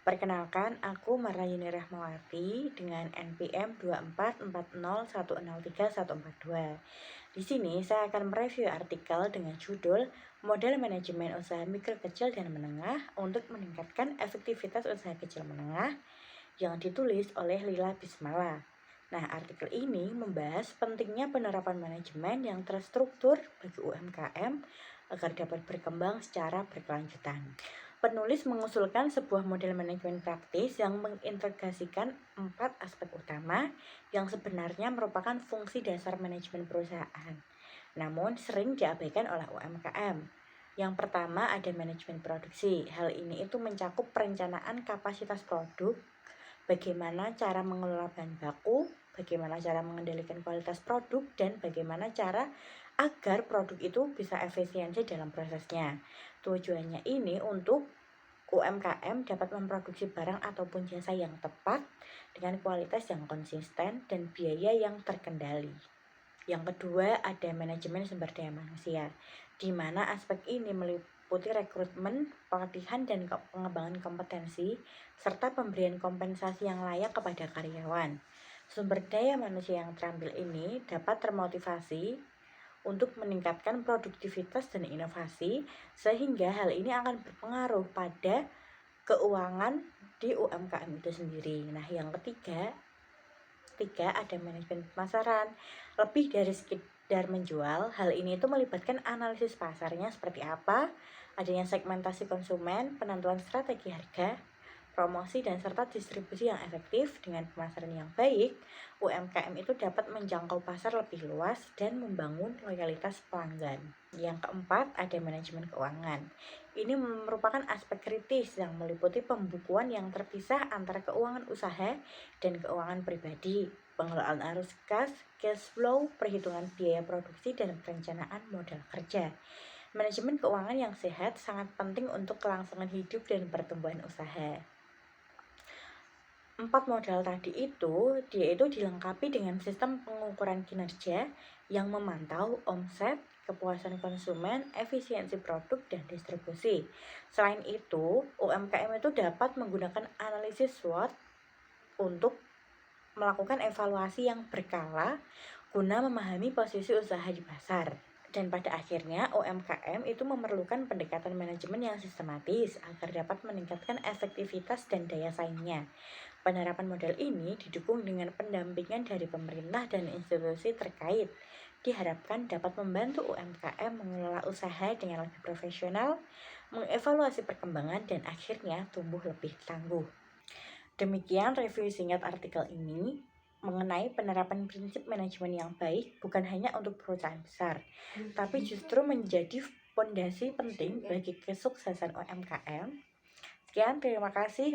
Perkenalkan, aku Marayuni Rahmawati dengan NPM 2440103142. Di sini saya akan mereview artikel dengan judul Model Manajemen Usaha Mikro Kecil dan Menengah untuk Meningkatkan Efektivitas Usaha Kecil Menengah yang ditulis oleh Lila Bismala. Nah, artikel ini membahas pentingnya penerapan manajemen yang terstruktur bagi UMKM agar dapat berkembang secara berkelanjutan. Penulis mengusulkan sebuah model manajemen praktis yang mengintegrasikan 4 aspek utama yang sebenarnya merupakan fungsi dasar manajemen perusahaan, namun sering diabaikan oleh UMKM. Yang pertama ada manajemen produksi. Hal ini itu mencakup perencanaan kapasitas produk, bagaimana cara mengelola bahan baku, bagaimana cara mengendalikan kualitas produk, dan bagaimana cara agar produk itu bisa efisiensi dalam prosesnya. Tujuannya ini untuk UMKM dapat memproduksi barang ataupun jasa yang tepat dengan kualitas yang konsisten dan biaya yang terkendali. Yang kedua ada manajemen sumber daya manusia, di mana aspek ini meliputi rekrutmen, pelatihan, dan pengembangan kompetensi, serta pemberian kompensasi yang layak kepada karyawan. Sumber daya manusia yang terampil ini dapat termotivasi untuk meningkatkan produktivitas dan inovasi, sehingga hal ini akan berpengaruh pada keuangan di UMKM itu sendiri. Nah, yang ketiga ada manajemen pemasaran. Lebih dari sekedar menjual, hal ini itu melibatkan analisis pasarnya seperti apa, adanya segmentasi konsumen, penentuan strategi harga, promosi, dan serta distribusi yang efektif. Dengan pemasaran yang baik, UMKM itu dapat menjangkau pasar lebih luas dan membangun loyalitas pelanggan. Yang keempat, ada manajemen keuangan. Ini merupakan aspek kritis yang meliputi pembukuan yang terpisah antara keuangan usaha dan keuangan pribadi, pengelolaan arus kas, cash flow, perhitungan biaya produksi, dan perencanaan modal kerja. Manajemen keuangan yang sehat sangat penting untuk kelangsungan hidup dan pertumbuhan usaha. 4 modal tadi dia itu dilengkapi dengan sistem pengukuran kinerja yang memantau omset, kepuasan konsumen, efisiensi produk, dan distribusi. Selain itu, UMKM itu dapat menggunakan analisis SWOT untuk melakukan evaluasi yang berkala guna memahami posisi usaha di pasar. Dan pada akhirnya UMKM itu memerlukan pendekatan manajemen yang sistematis agar dapat meningkatkan efektivitas dan daya saingnya. Penerapan model ini didukung dengan pendampingan dari pemerintah dan institusi terkait. Diharapkan dapat membantu UMKM mengelola usaha dengan lebih profesional, mengevaluasi perkembangan, dan akhirnya tumbuh lebih tangguh. Demikian review singkat artikel ini mengenai penerapan prinsip manajemen yang baik bukan hanya untuk perusahaan besar, tapi justru menjadi fondasi penting bagi kesuksesan UMKM. Sekian, terima kasih.